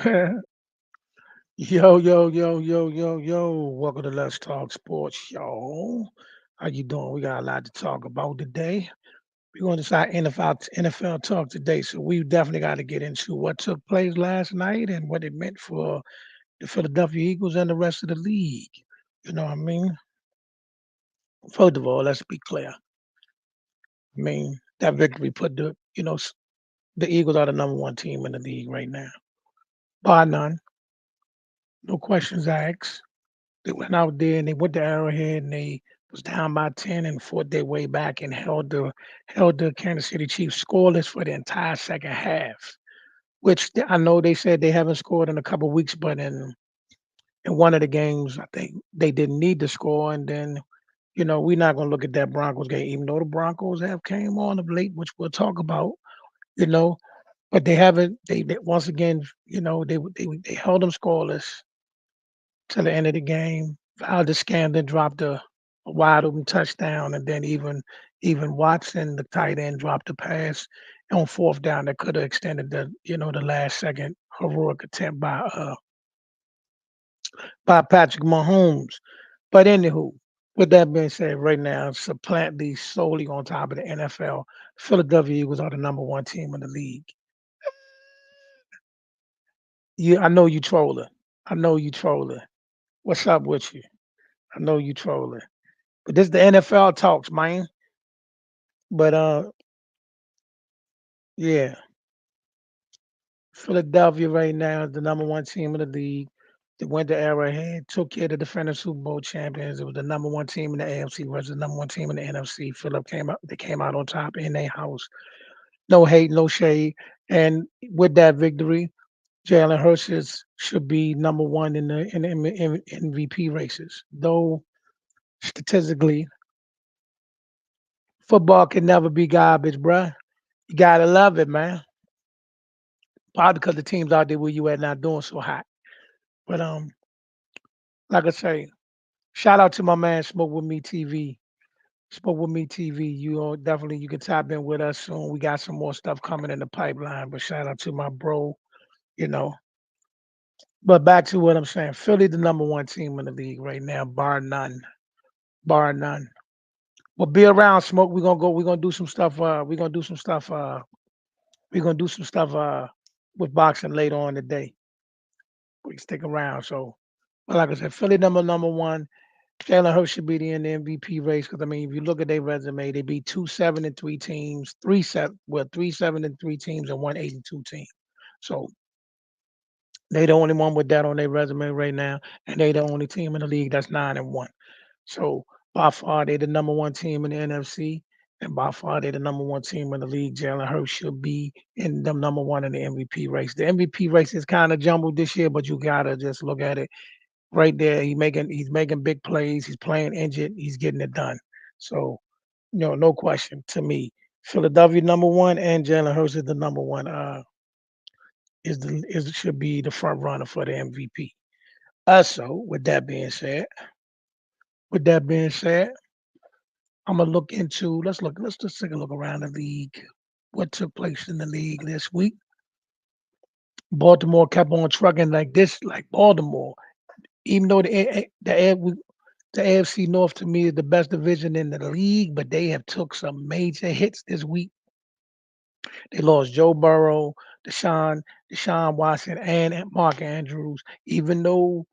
Yo, yo, yo, yo, yo, yo. Welcome to Let's Talk Sports, y'all. How you doing? We got a lot to talk about today. We're going to start NFL talk today, so we definitely got to get into what took place last night and what it meant for the Philadelphia Eagles and the rest of the league. You know what I mean? First of all, let's be clear. I mean, that victory put the Eagles are the number one team in the league right now. Bar none. No questions asked. They went out there and they went to Arrowhead and they was down by 10 and fought their way back and held the Kansas City Chiefs scoreless for the entire second half. Which I know they said they haven't scored in a couple weeks, but in one of the games, I think they didn't need to score. And then, we're not going to look at that Broncos game, even though the Broncos have came on of late, which we'll talk about. You know, but they haven't. They once again, they held them scoreless to the end of the game. Valdez Scandon dropped a wide open touchdown, and then even Watson, the tight end, dropped a pass on fourth down that could have extended the last second heroic attempt by Patrick Mahomes. But anywho, with that being said, right now, supplant these solely on top of the NFL. Philadelphia Eagles are the number one team in the league. I know you trolling. I know you trolling. What's up with you? I know you trolling. But this the NFL talks, man. But yeah, Philadelphia right now is the number one team in the league. They went to Arrowhead, took care of the defending Super Bowl champions. It was the number one team in the AFC versus the number one team in the NFC. Philip came out. They came out on top in their house. No hate, no shade. And with that victory, Jalen Hurts should be number one in MVP races. Though statistically, football can never be garbage, bruh. You gotta love it, man. Probably because the teams out there where you at not doing so hot. But like I say, shout out to my man Smoke with Me TV. Smoke with Me TV. Definitely you can tap in with us soon. We got some more stuff coming in the pipeline. But shout out to my bro, you know. But back to what I'm saying. Philly the number one team in the league right now, bar none. Bar none. Well, be around, Smoke. We're gonna do some stuff. We're gonna do some stuff with boxing later on today. We can stick around. So, but like I said, Philly number one. Jalen Hurts should be in the MVP race because I mean, if you look at their resume, they beat 2-7-3 teams, 3-7-3 teams, and 1-8-2 team. So they the only one with that on their resume right now, and they the only team in the league that's 9-1. So by far they the number one team in the NFC, and by far they the number one team in the league. Jalen Hurts should be in the number one in the MVP race. The MVP race is kind of jumbled this year, but you gotta just look at it right there. He's making big plays. He's playing injured. He's getting it done. So no question to me. Philadelphia number one and Jalen Hurts is the number one. Should be the front runner for the MVP. Also, with that being said, I'm gonna look into. Let's just take a look around the league. What took place in the league this week? Baltimore kept on trucking like this, like Baltimore. Even though the AFC North to me is the best division in the league, but they have took some major hits this week. They lost Joe Burrow, Deshaun Watson, and Mark Andrews. Even though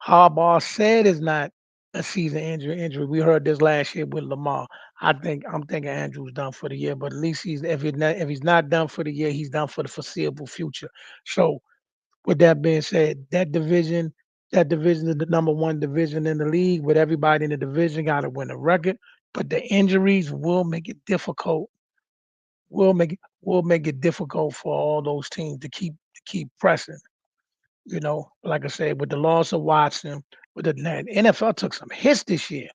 Harbaugh said it's not a season injury. We heard this last year with Lamar. I'm thinking Andrews done for the year, but at least if he's not done for the year, he's done for the foreseeable future. So with that being said, that division is the number one division in the league, but everybody in the division got to win a record. But the injuries will make it difficult. Will make it difficult for all those teams to keep pressing. Like I said, with the loss of Watson, with the NFL took some hits this year.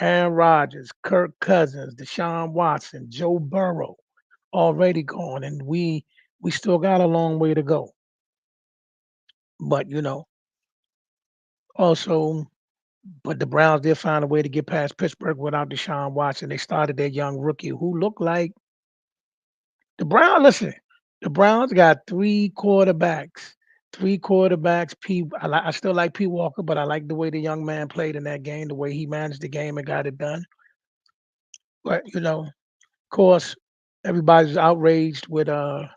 Aaron Rodgers, Kirk Cousins, Deshaun Watson, Joe Burrow, already gone, and we still got a long way to go. But also, but the Browns did find a way to get past Pittsburgh without Deshaun Watson. They started their young rookie who looked like the Browns. Listen, the Browns got three quarterbacks Three quarterbacks. I still like P. Walker, but I like the way the young man played in that game, the way he managed the game and got it done. But of course, everybody's outraged with the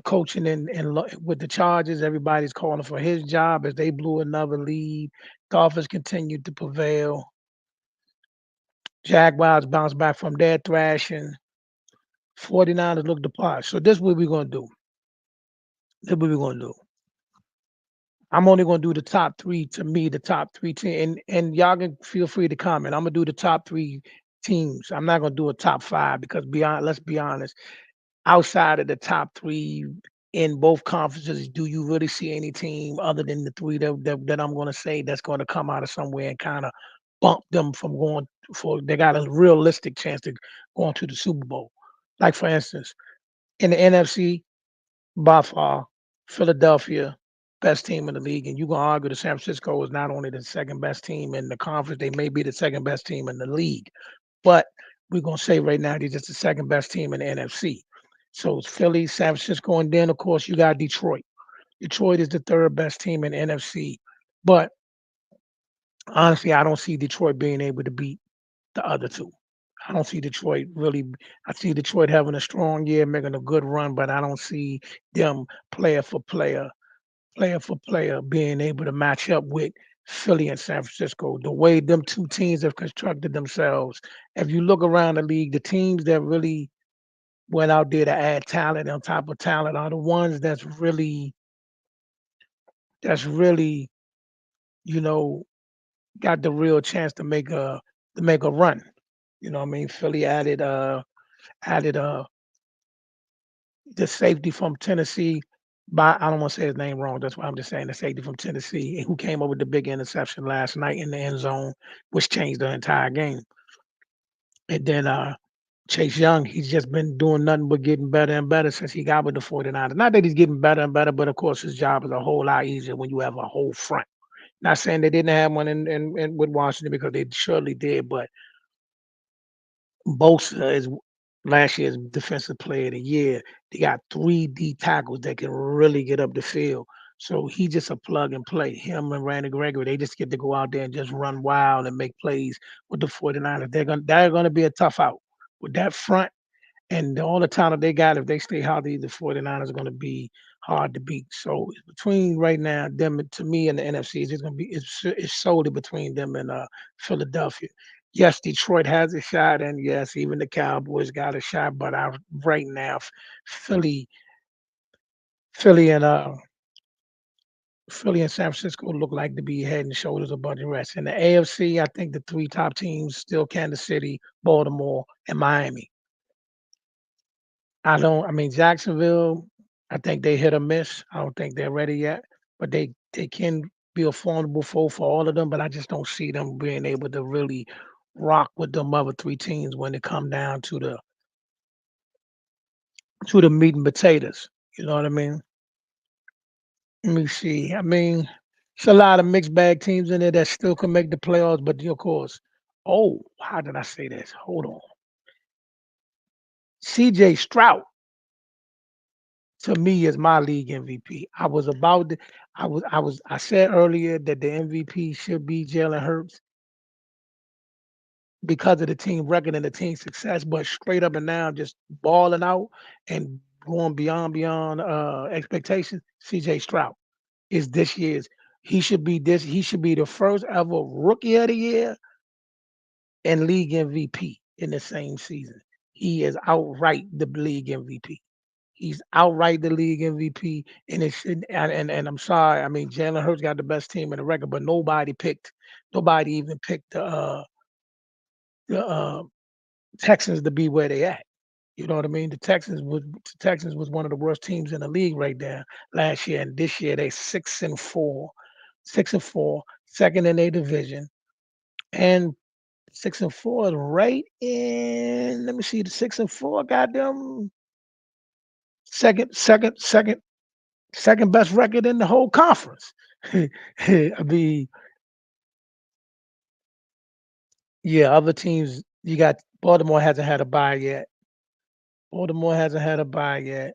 coaching and with the Chargers. Everybody's calling for his job as they blew another lead. Dolphins continued to prevail. Jaguars bounced back from their thrashing. 49ers looked the part. So this is what we're gonna do. This is what we're gonna do. I'm only gonna do the top three. To me, the top three team, and y'all can feel free to comment. I'm gonna do the top three teams. I'm not gonna do a top five because beyond. Let's be honest. Outside of the top three in both conferences, do you really see any team other than the three that I'm gonna say that's gonna come out of somewhere and kind of bump them from going for? They got a realistic chance to going to the Super Bowl. Like for instance, in the NFC, by far, Philadelphia, best team in the league. And you can argue that San Francisco is not only the second best team in the conference, they may be the second best team in the league. But we're gonna say right now they're just the second best team in the NFC. So it's Philly, San Francisco, and then of course you got Detroit. Detroit is the third best team in the NFC. But honestly, I don't see Detroit being able to beat the other two. I don't see Detroit really. I see Detroit having a strong year, making a good run, but I don't see them player for player being able to match up with Philly and San Francisco. The way them two teams have constructed themselves. If you look around the league, the teams that really went out there to add talent on top of talent are the ones that's really, you know, got the real chance to make a run. You know what I mean? Philly added the safety from Tennessee. By I don't want to say his name wrong. That's why I'm just saying the safety from Tennessee, who came up with the big interception last night in the end zone, which changed the entire game. And then Chase Young, he's just been doing nothing but getting better and better since he got with the 49ers. Not that he's getting better and better, but of course his job is a whole lot easier when you have a whole front. Not saying they didn't have one in with Washington because they surely did, but Bosa is last year's defensive player of the year. They got three D tackles that can really get up the field. So he just a plug and play. Him and Randy Gregory, they just get to go out there and just run wild and make plays with the 49ers. They're gonna be a tough out. With that front and all the talent they got, if they stay healthy, the 49ers are gonna be hard to beat. So between right now, them to me and the NFC, it's gonna be it's solely between them and Philadelphia. Yes, Detroit has a shot, and yes, even the Cowboys got a shot. But right now, Philly, Philly and uh, Philly and San Francisco look like to be head and shoulders above the rest. In the AFC, I think the three top teams still Kansas City, Baltimore, and Miami. I mean Jacksonville, I think they hit or miss. I don't think they're ready yet, but they can be a formidable foe for all of them. But I just don't see them being able to really rock with them other three teams when it come down to the meat and potatoes. You know what I mean? Let me see. I mean, it's a lot of mixed bag teams in there that still can make the playoffs, but of course, oh, how did I say this? Hold on. CJ Stroud to me is my league MVP. I said earlier that the MVP should be Jalen Hurts because of the team record and the team success, but straight up and down, just balling out and going beyond expectations. CJ Stroud is this year's. He should be the first ever rookie of the year and league MVP in the same season. He is outright the league MVP. He's outright the league MVP, and and I'm sorry. I mean, Jalen Hurts got the best team in the record, but nobody even picked the Texans to be where they at. You know what I mean? The Texans was one of the worst teams in the league right there last year, and this year they 6-4, 6-4, second in their division, and 6-4 is right in. Let me see, the 6-4 got them second best record in the whole conference. I mean, yeah, other teams you got Baltimore hasn't had a bye yet. Baltimore hasn't had a bye yet.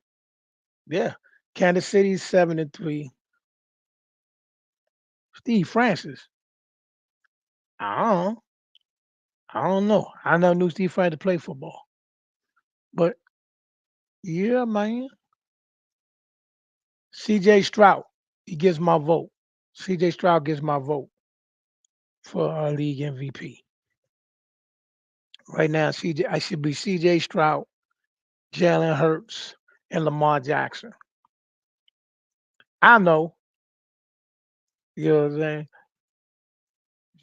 Yeah. Kansas City's 7-3. Steve Francis. I don't. I don't know. I never knew Steve Francis played football, but yeah, man. C.J. Stroud. He gets my vote. C.J. Stroud gets my vote for league MVP right now. C.J. I should be C.J. Stroud, Jalen Hurts, and Lamar Jackson. I know. You know what I'm saying?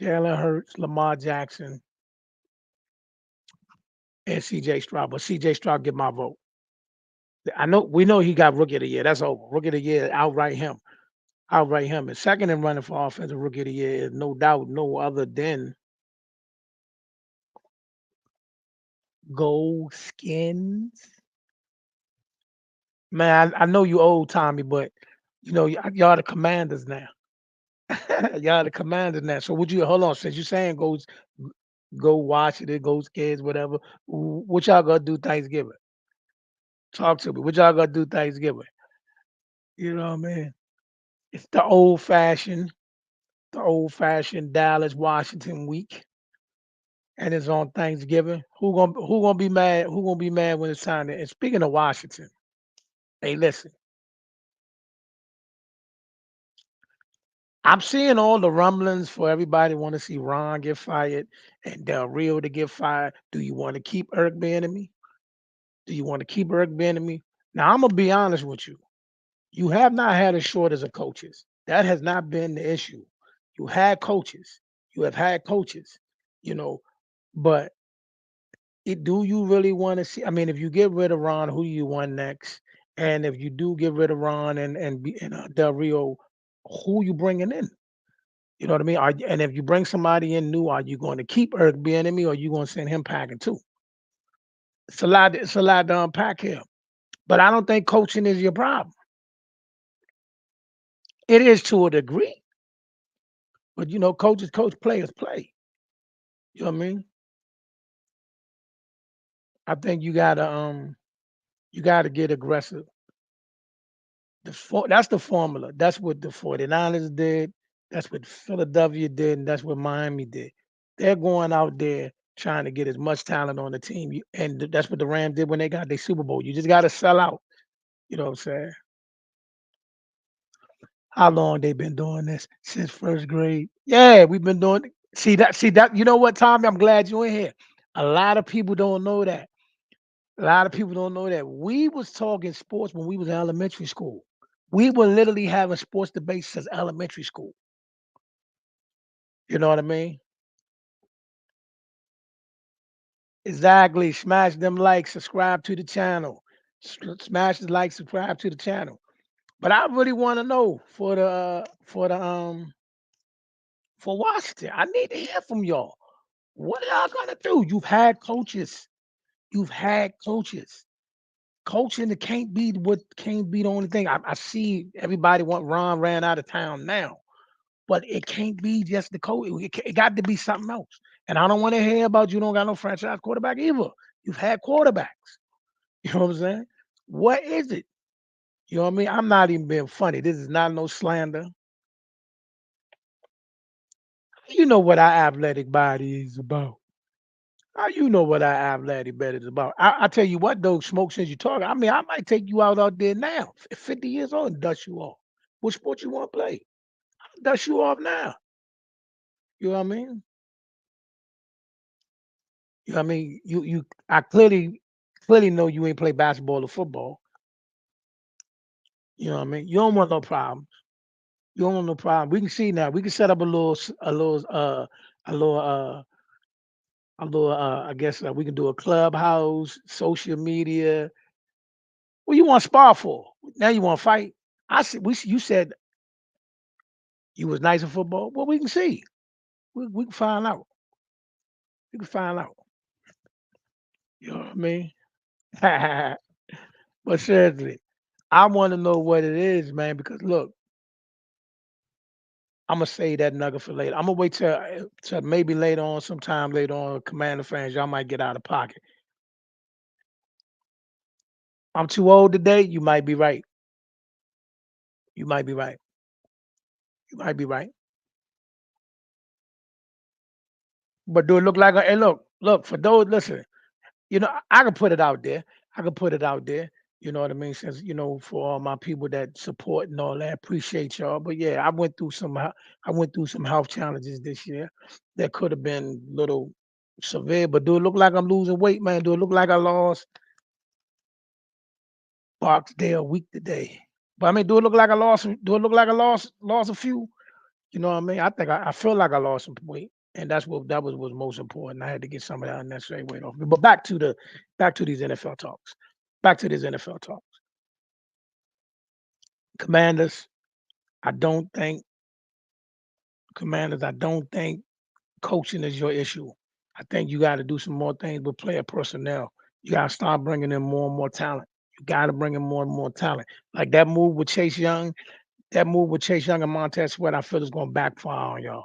Jalen Hurts, Lamar Jackson, and C.J. Stroud. But C.J. Stroud get my vote. I know we know he got rookie of the year. That's over. Rookie of the year, outright him. Outright him. And second in running for offensive rookie of the year is no doubt no other than Gold Skins. Man, I know you old Tommy, but you know y'all the commanders now. Y'all the commanders now. So would you hold on? Since you saying go Washington, go Skins, whatever. What y'all gonna do Thanksgiving? Talk to me. What y'all gonna do Thanksgiving? You know what I mean? It's the old fashioned Dallas Washington week, and it's on Thanksgiving. Who gonna be mad? Who gonna be mad when it's time? And speaking of Washington, hey, listen, I'm seeing all the rumblings for everybody want to see Ron get fired and Del Rio to get fired. Do you want to keep Eric Bieniemy? Do you want to keep Eric Bieniemy? Now I'm gonna be honest with you. You have not had a shortage of coaches. That has not been the issue. You had coaches. You have had coaches. You know, but do you really want to see? I mean, if you get rid of Ron, who do you want next? And if you do get rid of Ron and Del Rio, who you bringing in? You know what I mean? And if you bring somebody in new, are you going to keep Eric Bieniemy or are you going to send him packing too? It's a lot. It's a lot to unpack here. But I don't think coaching is your problem. It is to a degree, but you know, coaches coach, players play. You know what I mean? I think you gotta get aggressive. That's the formula. That's what the 49ers did. That's what Philadelphia did, and that's what Miami did. They're going out there trying to get as much talent on the team, and that's what the Rams did when they got their Super Bowl. You just got to sell out. You know what I'm saying? How long they been doing this since first grade? Yeah, we've been doing. See that. You know what, Tommy? I'm glad you're in here. A lot of people don't know that. A lot of people don't know that we was talking sports when we was in elementary school. We were literally having sports debates since elementary school. You know what I mean? Exactly. Smash them likes, subscribe to the channel. Smash the like, subscribe to the channel. But I really want to know for Washington. I need to hear from y'all. What are y'all gonna do? You've had coaches. You've had coaches. Coaching it can't be the only thing. I see everybody want Ron ran out of town now, but it can't be just the coach. It got to be something else. And I don't want to hear about you don't got no franchise quarterback either. You've had quarterbacks. You know what I'm saying? What is it? You know what I mean? I'm not even being funny. This is not no slander. You know what our athletic body is about. How you know what our athletic body is about? I tell you what, though, smoke since you talking. I mean, I might take you out there now, 50 years old, and dust you off. What sport you want to play? Dust you off now. You know what I mean? You know what I mean? I clearly know you ain't play basketball or football. You know what I mean? You don't want no problem. You don't want no problem. We can see now. We can set up a little I guess we can do a clubhouse, social media. What you want to spar for? Now you want to fight? I said you said you was nice in football. Well, we can see. We can find out. We can find out. You know what I mean? But seriously, I want to know what it is, man. Because look, I'm gonna say that nugget for later. I'm gonna wait till maybe later on, sometime later on. Commander fans, y'all might get out of pocket. I'm too old today. You might be right. You might be right. You might be right. But do it look like a hey, look, for those listen, I can put it out there. I can put it out there. You know what I mean? Since for all my people that support and all that, appreciate y'all. But yeah, I went through some health challenges this year that could have been little severe. But do it look like I'm losing weight, man? Do it look like I lost box day a week today? But I mean, do it look like I lost? Do it look like I lost a few? You know what I mean? I think I feel like I lost some weight, and that was most important. I had to get some of that unnecessary weight off me. But back to these NFL talks. Back to these NFL talks. Commanders, I don't think I don't think coaching is your issue. I think you got to do some more things with player personnel. You got to start bringing in more and more talent. You got to bring in more and more talent. Like that move with Chase Young, and Montez Sweat, I feel is going to backfire on y'all.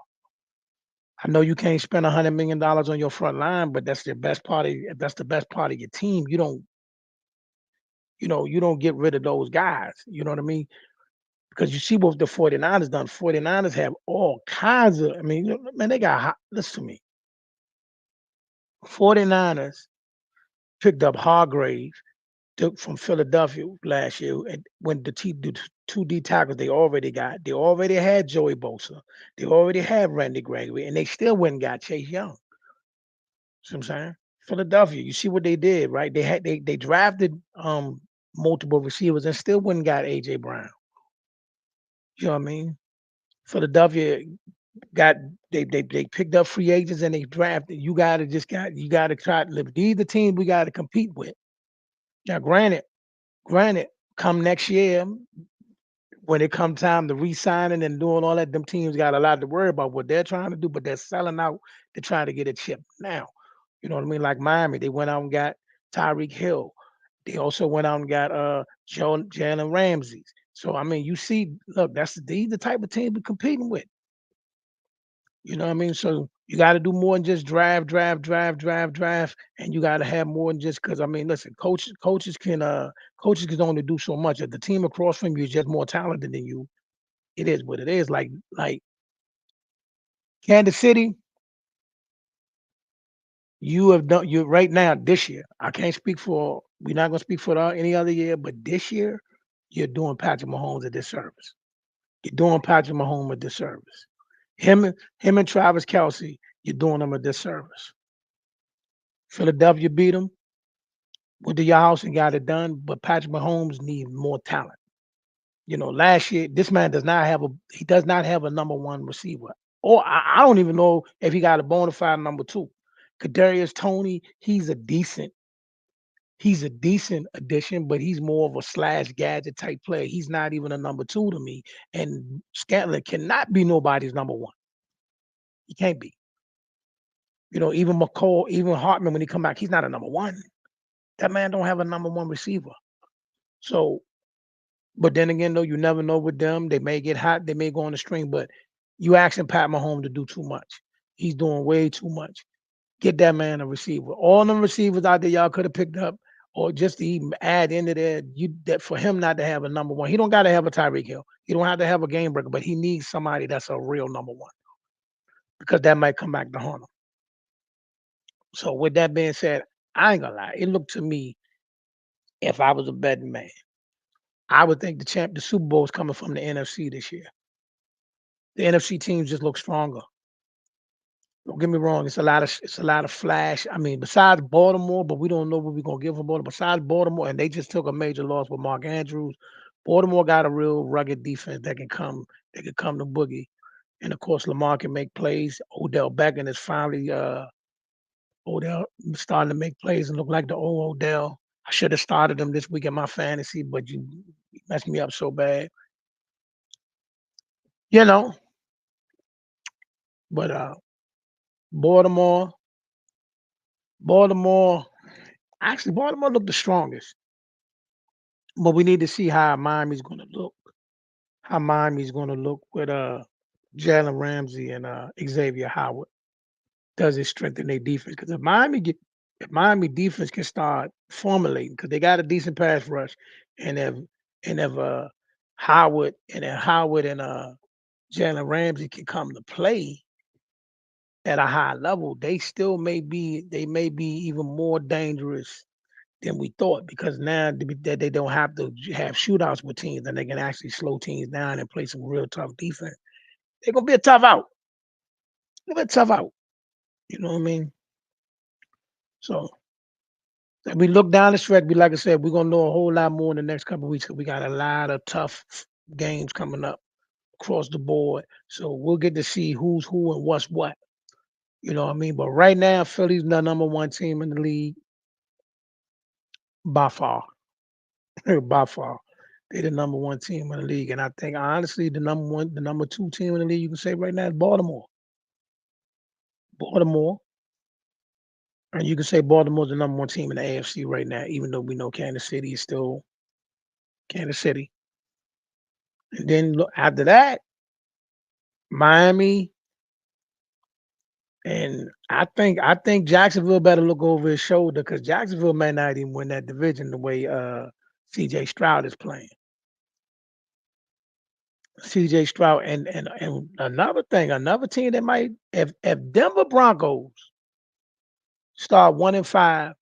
I know you can't spend $100 million on your front line, but that's the best part of if that's the best part of your team. You don't get rid of those guys. You know what I mean? Because you see what the 49ers done. 49ers have all kinds of, I mean, man, they got listen to me. 49ers picked up Hargrave from Philadelphia last year, and when the two D tackles they already had Joey Bosa, they already had Randy Gregory, and they still went and got Chase Young. See what I'm saying? Philadelphia, you see what they did, right? They drafted multiple receivers and still wouldn't got AJ Brown. You know what I mean? Philadelphia got they picked up free agents and they drafted. You gotta try to live. These the teams we gotta compete with. Now, granted, come next year, when it come time to re-signing and doing all that, them teams got a lot to worry about what they're trying to do, but they're selling out to try to get a chip now. You know what I mean? Like Miami, they went out and got Tyreek Hill. They also went out and got Jalen Ramsey. So I mean, you see, look, these the type of team we're competing with. You know what I mean? So you got to do more than just drive, and you got to have more than just because I mean, listen, coaches can only do so much. If the team across from you is just more talented than you, it is what it is. Like Kansas City, you have done you right now this year. I can't speak for we're not gonna speak for any other year, but this year you're doing Patrick Mahomes a disservice. You're doing Patrick Mahomes a disservice. Him and Travis Kelsey, you're doing them a disservice. Philadelphia beat them with the house and got it done, but Patrick Mahomes needs more talent. Last year this man does not have a number one receiver, or I don't even know if he got a bona fide number two. Kadarius Tony, he's a decent addition, but he's more of a slash gadget type player. He's not even a number two to me, and Scantling cannot be nobody's number one. He can't be. Even McCall, even Hartman when he come back, he's not a number one. That man don't have a number one receiver. So, but then again, though, you never know with them. They may get hot, they may go on the string, but you asking Pat Mahomes to do too much. He's doing way too much. Get that man a receiver. All them receivers out there y'all could have picked up, or just to even add into there, that for him not to have a number one. He don't got to have a Tyreek Hill. He don't have to have a game breaker, but he needs somebody that's a real number one because that might come back to haunt him. So with that being said, I ain't gonna lie. It looked to me, if I was a betting man, I would think the Super Bowl is coming from the NFC this year. The NFC teams just look stronger. Don't get me wrong, it's a lot of flash. I mean, besides Baltimore, but we don't know what we're gonna give from Baltimore. Besides Baltimore, and they just took a major loss with Mark Andrews. Baltimore got a real rugged defense that can come to boogie. And of course, Lamar can make plays. Odell Beckham is finally Odell starting to make plays and look like the old Odell. I should have started him this week in my fantasy, but you messed me up so bad. You know, but Baltimore, Baltimore, actually Baltimore looked the strongest. But we need to see how Miami's gonna look. How Miami's gonna look with Jalen Ramsey and Xavier Howard. Does it strengthen their defense? Because if Miami defense can start formulating, because they got a decent pass rush, and if Howard and Jalen Ramsey can come to play, at a high level, they may be even more dangerous than we thought because now that they don't have to have shootouts with teams and they can actually slow teams down and play some real tough defense. They're gonna be a tough out. They're gonna be a tough out. You know what I mean? So if we look down the stretch, like I said, we're gonna know a whole lot more in the next couple of weeks because we got a lot of tough games coming up across the board. So we'll get to see who's who and what's what. You know what I mean? But right now, Philly's the number one team in the league by far. By far. They're the number one team in the league. And I think honestly the number two team in the league you can say right now is Baltimore. Baltimore. And you can say Baltimore's the number one team in the AFC right now, even though we know Kansas City is still Kansas City. And then look after that, Miami, and I think Jacksonville better look over his shoulder because Jacksonville may not even win that division the way CJ Stroud is playing. CJ Stroud and another thing, another team that might if Denver Broncos start 1-5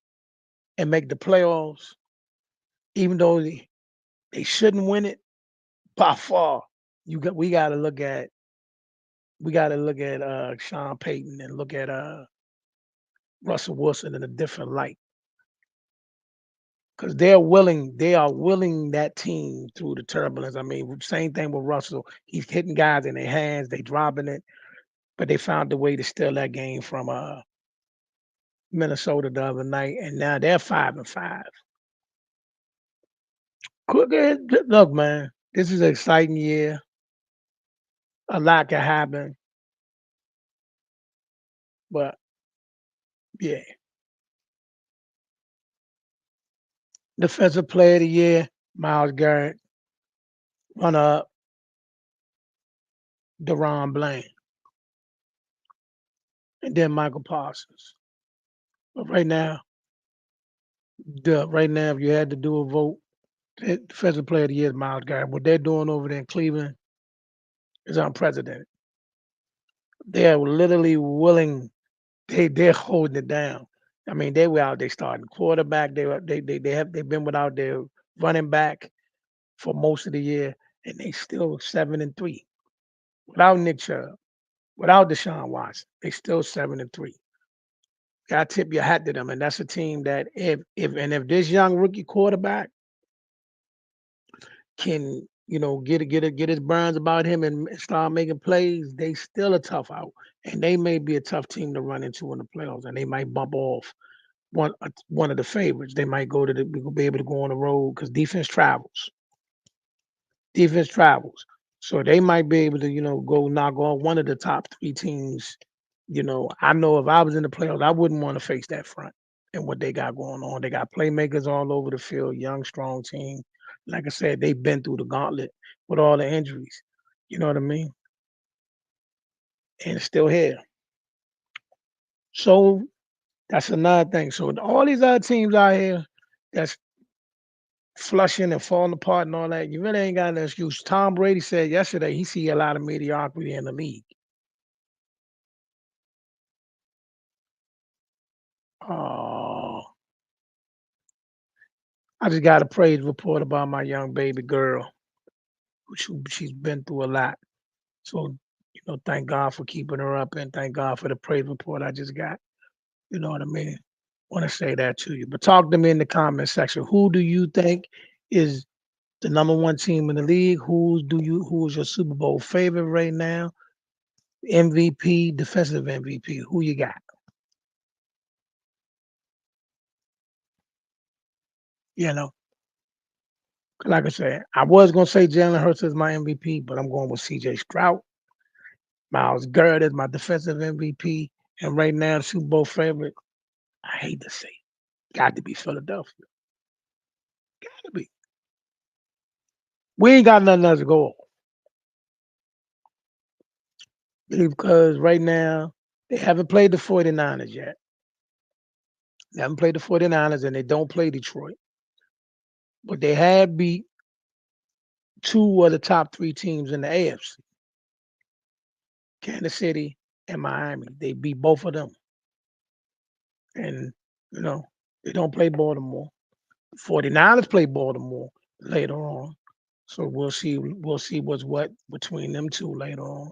and make the playoffs, even though they shouldn't win it by far, we gotta look at Sean Payton and look at Russell Wilson in a different light. Because they are willing that team through the turbulence. I mean, same thing with Russell. He's hitting guys in their hands, they dropping it, but they found a way to steal that game from Minnesota the other night, and now they're 5-5. Look, man, this is an exciting year. A lot can happen, but yeah, defensive player of the year, Miles Garrett, runner up, Deron Blaine, and then Michael Parsons. But right now, if you had to do a vote, defensive player of the year is Miles Garrett. What they're doing over there in Cleveland is unprecedented. They are literally willing. They're holding it down. I mean, they were out. They starting quarterback. They've been without their running back for most of the year, and they still 7-3 without Nick Chubb, without Deshaun Watson. They still 7-3. I tip your hat to them, and that's a team that if this young rookie quarterback can get his burns about him and start making plays, they still a tough out, and they may be a tough team to run into in the playoffs, and they might bump off one of the favorites. They might be able to go on the road because defense travels. Defense travels, so they might be able to go knock off one of the top three teams. I know if I was in the playoffs, I wouldn't want to face that front and what they got going on. They got playmakers all over the field, young, strong team. Like I said, they've been through the gauntlet with all the injuries. You know what I mean? And still here. So that's another thing. So all these other teams out here that's flushing and falling apart and all that, you really ain't got an excuse. Tom Brady said yesterday he see a lot of mediocrity in the league. Oh, I just got a praise report about my young baby girl. She's been through a lot. So, thank God for keeping her up and thank God for the praise report I just got. You know what I mean? Want to say that to you. But talk to me in the comment section. Who do you think is the number one team in the league? Who's your Super Bowl favorite right now? MVP, defensive MVP. Who you got? You know, like I said, I was gonna say Jalen Hurts is my MVP, but I'm going with CJ Stroud. Miles Garrett is my defensive MVP. And right now, the Super Bowl favorite, I hate to say, got to be Philadelphia. Got to be. We ain't got nothing else to go on because right now they haven't played the 49ers yet. They haven't played the 49ers and they don't play Detroit. But they have beat two of the top three teams in the AFC. Kansas City and Miami. They beat both of them. And, you know, they don't play Baltimore. 49ers play Baltimore later on. So we'll see what's what between them two later on.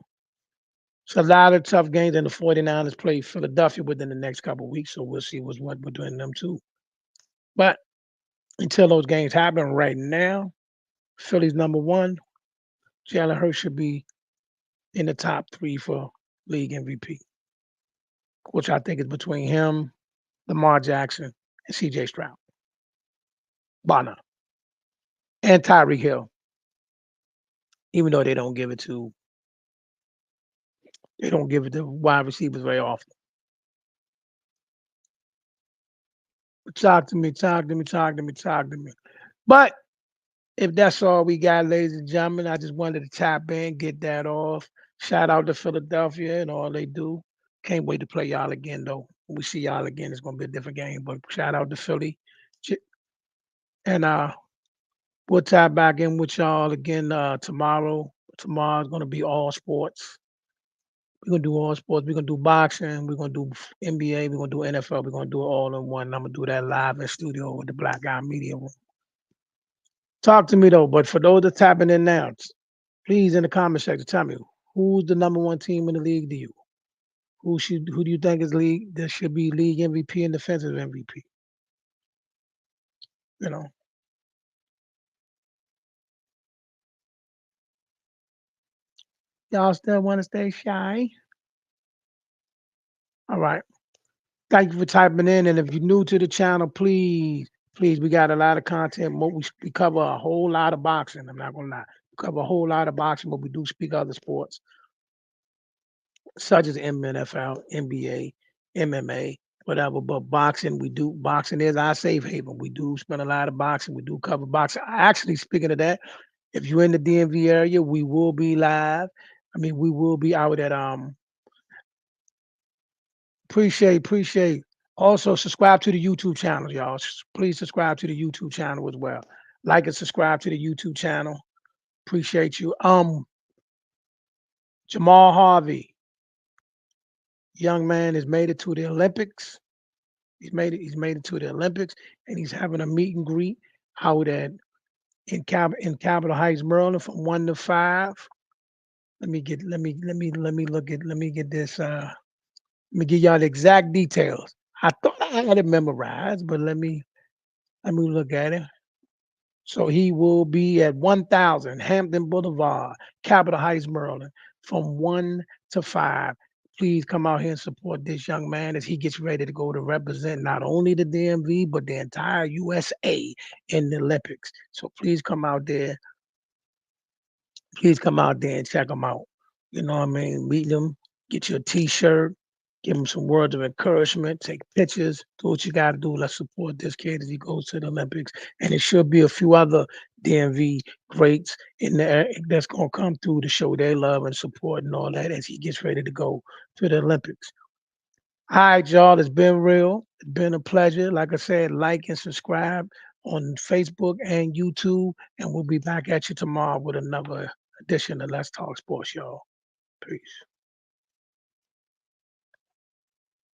So a lot of tough games, and the 49ers play Philadelphia within the next couple of weeks. So we'll see what's what between them two. But until those games happen right now, Philly's number one. Jalen Hurts should be in the top three for league MVP, which I think is between him, Lamar Jackson, and CJ Stroud. Bonner and Tyreek Hill, even though they don't give it to wide receivers very often. Talk to me, talk to me, talk to me, talk to me. But if that's all we got, ladies and gentlemen, I just wanted to tap in, get that off. Shout out to Philadelphia and all they do. Can't wait to play y'all again, though. When we see y'all again, it's gonna be a different game. But shout out to Philly, and we'll tap back in with y'all again tomorrow. Tomorrow's gonna be all sports. We're gonna do all sports. We're gonna do boxing. We're gonna do NBA. We're gonna do NFL. We're gonna do it all in one. I'm gonna do that live in studio with the Black Guy Media Room. Talk to me though. But for those that tapping in now, please in the comment section tell me who's the number one team in the league to you. Who do you think is league that should be league MVP and defensive MVP? You know, y'all still want to stay shy? All right. Thank you for typing in. And if you're new to the channel, please, we got a lot of content. We cover a whole lot of boxing. I'm not gonna lie. We cover a whole lot of boxing, but we do speak other sports such as NFL, NBA, MMA, whatever. But boxing, we do boxing is our safe haven. We do spend a lot of boxing. We do cover boxing. Actually, speaking of that, if you're in the DMV area, we will be live. I mean, we will be out at appreciate. Also, subscribe to the YouTube channel, y'all. Please subscribe to the YouTube channel as well. Like and subscribe to the YouTube channel. Appreciate you. Jamal Harvey, young man, has made it to the Olympics. He's made it to the Olympics, and he's having a meet and greet out at in Capitol Heights, Maryland, from 1 to 5. Let me get this. Let me give y'all the exact details. I thought I had it memorized, but let me look at it. So he will be at 1000 Hampton Boulevard, Capitol Heights, Maryland, from 1 to 5. Please come out here and support this young man as he gets ready to go to represent not only the DMV but the entire USA in the Olympics. So please come out there and check him out. You know what I mean? Meet him, get you a T-shirt, give him some words of encouragement, take pictures, do what you got to do. Let's support this kid as he goes to the Olympics. And it should be a few other DMV greats in there that's going to come through to show their love and support and all that as he gets ready to go to the Olympics. All right, y'all. It's been real. It's been a pleasure. Like I said, like and subscribe on Facebook and YouTube. And we'll be back at you tomorrow with another edition of Let's Talk Sports, y'all. Peace.